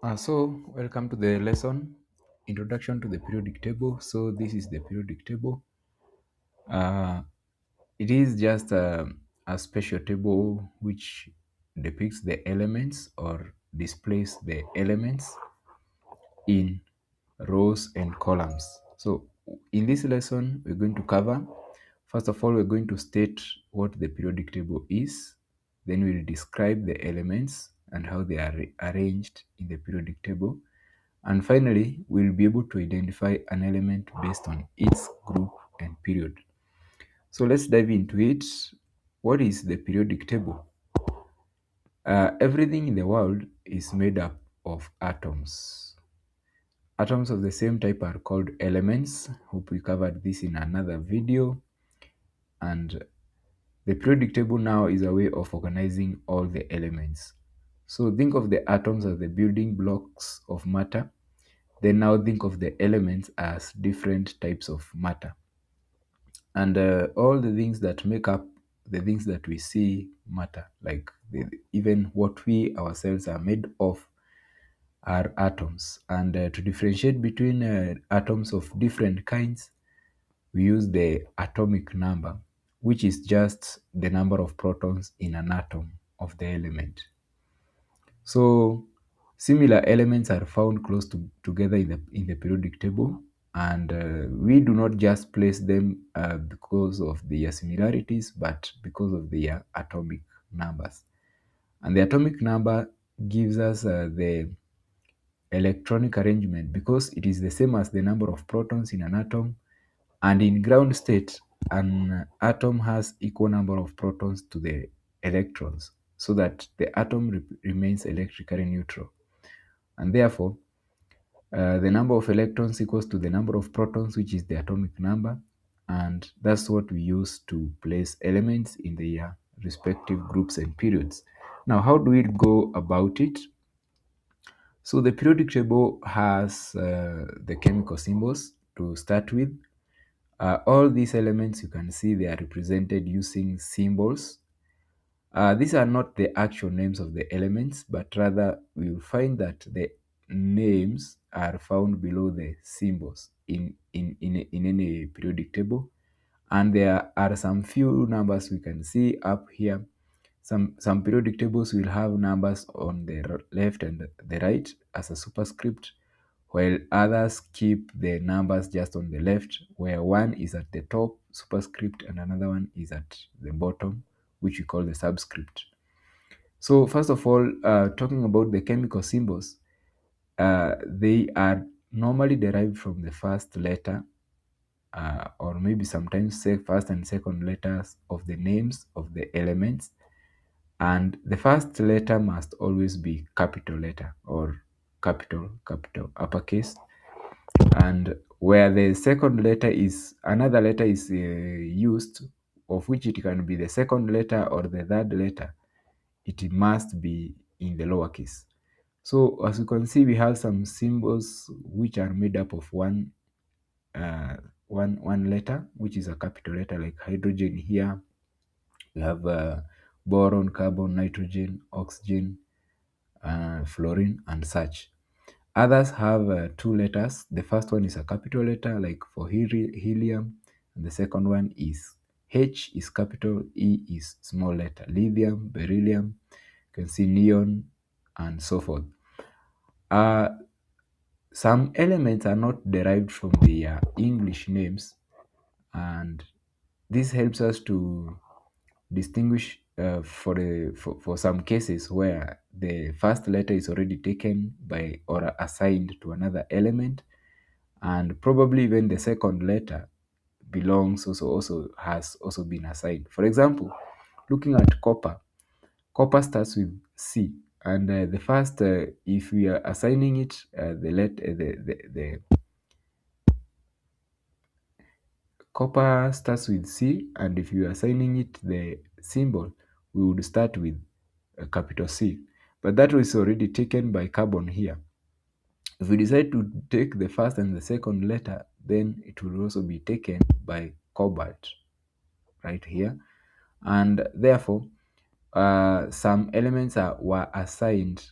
Welcome to the lesson Introduction to the Periodic Table. So, this is the periodic table. Uh, it is just a special table which depicts the elements or displays the elements in rows and columns. So, in this lesson, we're going to cover first of all, we're going to state what the periodic table is, then we'll describe the elements and how they are arranged in the periodic table. And finally, we'll be able to identify an element based on its group and period. So let's dive into it. What is the periodic table? Everything in the world is made up of atoms. Atoms of the same type are called elements. Hope we covered this in another video. And the periodic table now is a way of organizing all the elements. So think of the atoms as the building blocks of matter. Then now think of the elements as different types of matter. And all the things that make up the things that we see matter, like even what we ourselves are made of, are atoms. And to differentiate between atoms of different kinds, we use the atomic number, which is just the number of protons in an atom of the element. So similar elements are found together in the periodic table, and we do not just place them because of their similarities, but because of their atomic numbers. And the atomic number gives us the electronic arrangement because it is the same as the number of protons in an atom, and in ground state, an atom has equal number of protons to the electrons, so that the atom remains electrically neutral. And therefore, the number of electrons equals to the number of protons, which is the atomic number. And that's what we use to place elements in their respective groups and periods. Now, how do we go about it? So the periodic table has the chemical symbols to start with. All these elements you can see they are represented using symbols. These are not the actual names of the elements, but rather we will find that the names are found below the symbols in any periodic table. And there are some few numbers we can see up here. Some periodic tables will have numbers on the left and the right as a superscript, while others keep the numbers just on the left, where one is at the top superscript and another one is at the bottom, which we call the subscript. So first of all, talking about the chemical symbols, they are normally derived from the first letter, or maybe sometimes say first and second letters of the names of the elements. And the first letter must always be capital letter or capital uppercase. And where the second letter is another letter is used, of which it can be the second letter or the third letter, it must be in the lowercase. So as you can see, we have some symbols which are made up of uh, one letter, which is a capital letter, like hydrogen here. We have boron, carbon, nitrogen, oxygen, fluorine, and such. Others have two letters. The first one is a capital letter, like for helium, and the second one is H is capital, E is small letter. Lithium, beryllium, you can see neon, and so forth. Uh, some elements are not derived from their English names, and this helps us to distinguish for some cases where the first letter is already taken by or assigned to another element, and probably even the second letter belongs also has also been assigned. For example, looking at copper, copper starts with C, and the first if we are assigning it the let the copper starts with C, and if you are assigning it the symbol, we would start with a capital C. But that was already taken by carbon here. If we decide to take the first and the second letter, then it will also be taken by cobalt right here. And therefore, some elements were assigned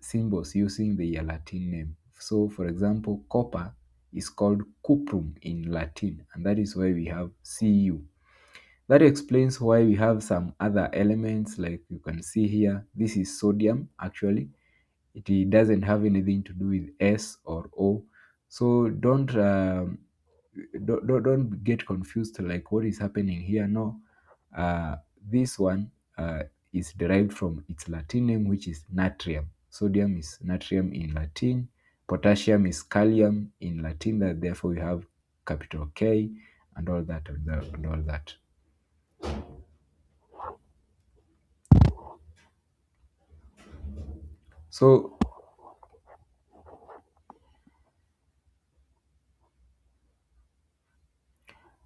symbols using the Latin name. So, for example, copper is called cuprum in Latin, and that is why we have Cu. That explains why we have some other elements, like you can see here. This is sodium, actually. It doesn't have anything to do with S or O. So don't get confused, like what is happening here. No, uh, this one is derived from its Latin name, which is natrium. Sodium is natrium in Latin. Potassium is kalium in Latin. That therefore we have capital K and all that and all that. So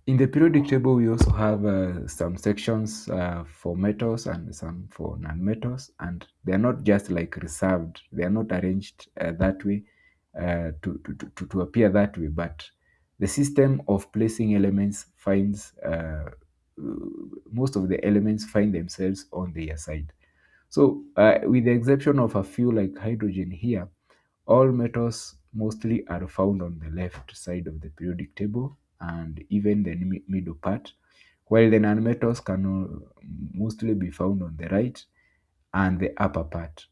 in the periodic table, we also have some sections for metals and some for non-metals, and they are not just like reserved. They are not arranged that way to appear that way, but the system of placing elements finds most of the elements find themselves on their side. So, with the exception of a few like hydrogen here, all metals mostly are found on the left side of the periodic table and even the middle part, while the nonmetals can mostly be found on the right and the upper part.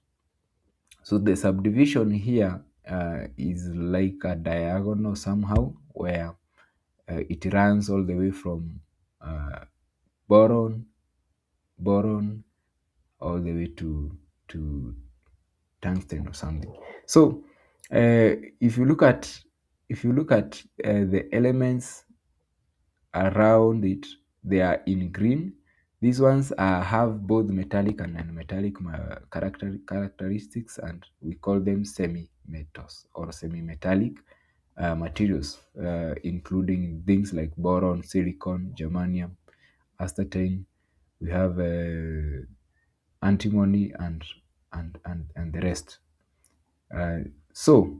So the subdivision here is like a diagonal somehow, where it runs all the way from uh, boron, boron, all the way to tungsten or something. So if you look at the elements around it, they are in green. These ones have both metallic and non-metallic characteristics, and we call them semi-metals or semi-metallic materials, including things like boron, silicon, germanium, astatine. We have antimony and the rest. Uh, so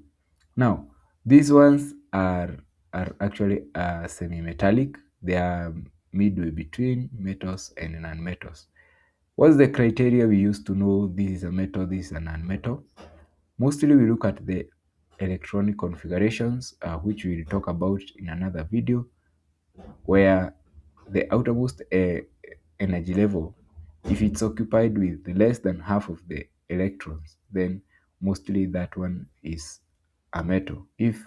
now these ones are actually semi-metallic. They are midway between metals and non-metals. What's the criteria we use to know this is a metal, this is a non-metal? Mostly we look at the electronic configurations, which we'll talk about in another video, where the outermost energy level, if it's occupied with less than half of the electrons, then mostly that one is a metal. If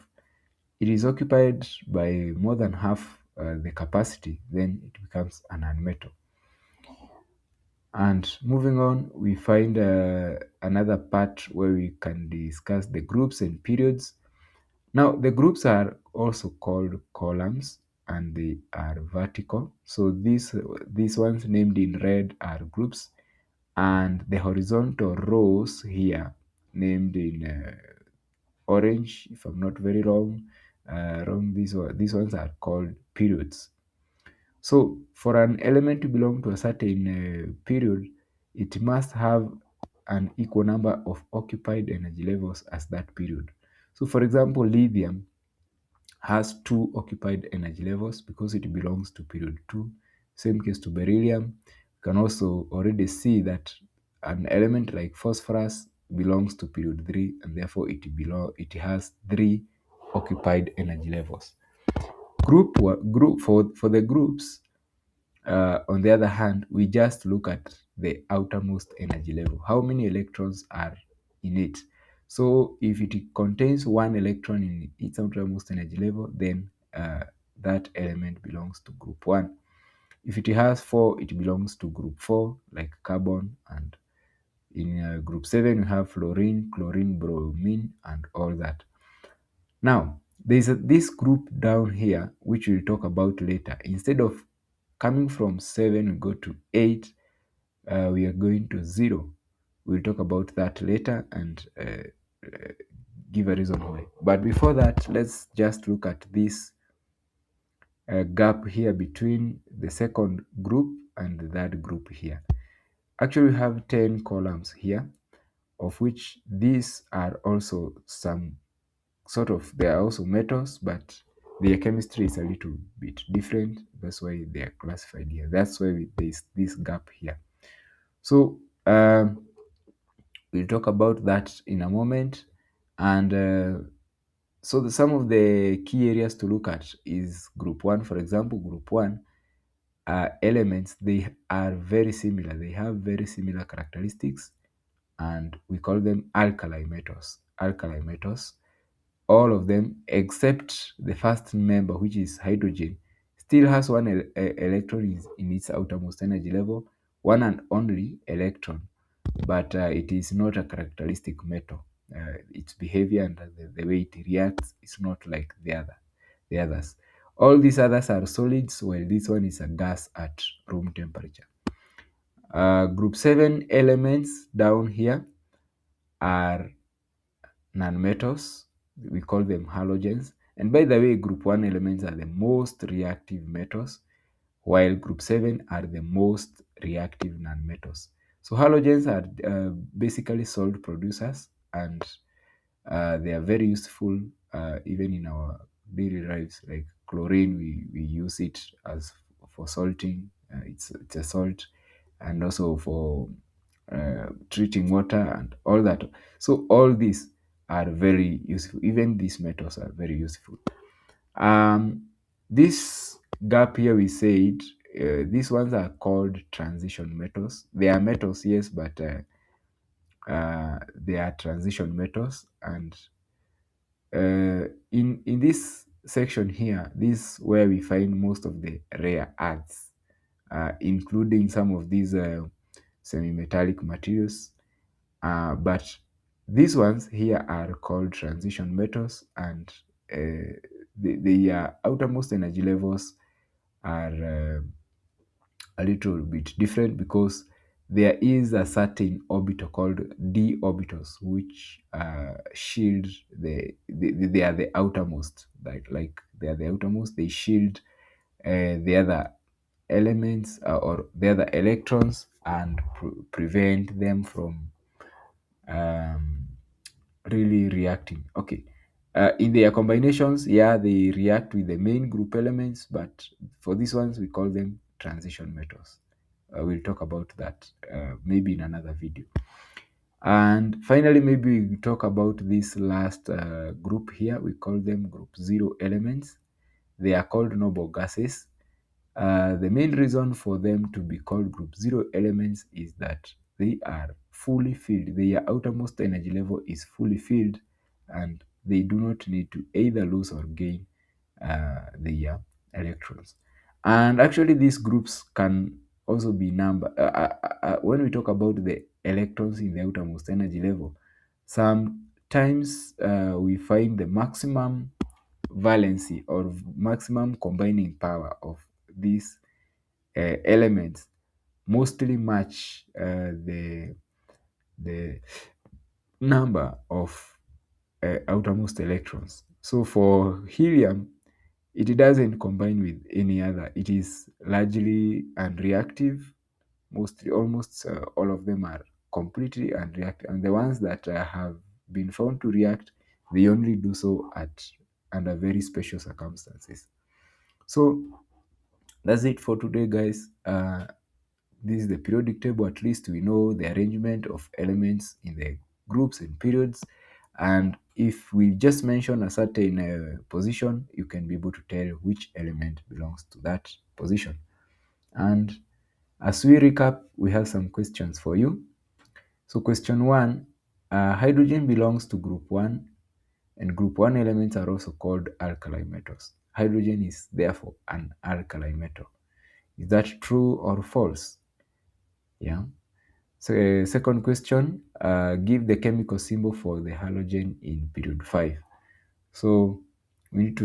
it is occupied by more than half the capacity, then it becomes a non-metal. And moving on, we find another part where we can discuss the groups and periods. Now, the groups are also called columns and they are vertical. So these ones named in red are groups, and the horizontal rows here named in orange, if I'm not very wrong, these ones are called periods. So for an element to belong to a certain period, it must have an equal number of occupied energy levels as that period. So for example, lithium has two occupied energy levels because it belongs to period 2. Same case to beryllium. You can also already see that an element like phosphorus belongs to period 3, and therefore it has 3 occupied energy levels. Group for the groups, on the other hand, we just look at the outermost energy level. How many electrons are in it? So if it contains one electron in its outermost energy level, then that element belongs to group 1. If it has 4, it belongs to group 4, like carbon. And in group 7, we have fluorine, chlorine, bromine, and all that. Now, there's this group down here, which we'll talk about later. Instead of coming from 7, we go to 8, we are going to 0. We'll talk about that later and give a reason why. But before that, let's just look at this gap here between the second group and the third group here. Actually, we have 10 columns here, of which these are also some sort of, they are also metals, but their chemistry is a little bit different. That's why they are classified here. That's why there's this gap here. So We'll talk about that in a moment. And some of the key areas to look at is group one. For example, group one elements, they are very similar. They have very similar characteristics, and we call them alkali metals. Alkali metals, all of them except the first member, which is hydrogen, still has one electron in its outermost energy level, one and only electron, but it is not a characteristic metal. Its behavior and the way it reacts is not like the others. All these others are solids, while this one is a gas at room temperature. Group 7 elements down here are nonmetals. We call them halogens. And by the way, group 1 elements are the most reactive metals, while group 7 are the most reactive nonmetals. So halogens are basically salt producers, and they are very useful even in our daily lives. Like chlorine, we use it as for salting. It's a salt, and also for treating water and all that. So all these are very useful. Even these metals are very useful. This gap here, we said these ones are called transition metals. They are metals, yes, but they are transition metals. And in this section here, this is where we find most of the rare earths, including some of these semi-metallic materials. But these ones here are called transition metals, and the outermost energy levels are a little bit different because there is a certain orbital called d orbitals, which shield they are the outermost, like they are the outermost. They shield the other elements or the other electrons, and prevent them from um, really reacting. Okay. In their combinations, yeah, they react with the main group elements, but for these ones, we call them transition metals. We'll talk about that maybe in another video. And finally, maybe we talk about this last group here. We call them group zero elements. They are called noble gases. The main reason for them to be called group zero elements is that they are fully filled. Their outermost energy level is fully filled, and they do not need to either lose or gain their electrons. And actually, these groups can also be numbered. When we talk about the electrons in the outermost energy level, sometimes we find the maximum valency or maximum combining power of these elements mostly match the number of outermost electrons. So for helium, it doesn't combine with any other. It is largely unreactive. Mostly, almost all of them are completely unreactive, and the ones that have been found to react, they only do so at under very special circumstances. So that's it for today, guys. This is the periodic table. At least we know the arrangement of elements in the groups and periods. And if we just mention a certain position, you can be able to tell which element belongs to that position. And as we recap, we have some questions for you. So question one, hydrogen belongs to group one, and group 1 elements are also called alkali metals. Hydrogen is therefore an alkali metal. Is that true or false? Yeah. So, second question, give the chemical symbol for the halogen in period 5. So, you need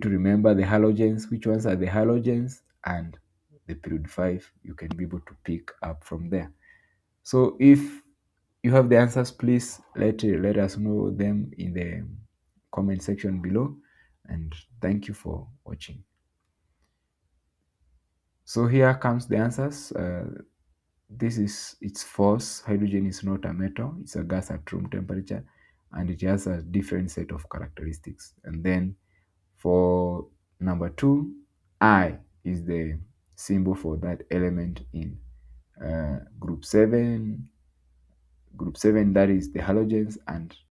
to remember the halogens, which ones are the halogens, and the period 5, you can be able to pick up from there. So, if you have the answers, please let us know them in the comment section below, and thank you for watching. So here comes the answers. It's false. Hydrogen is not a metal. It's a gas at room temperature, and it has a different set of characteristics. And then for number 2, I is the symbol for that element in group 7, Group 7, that is the halogens, and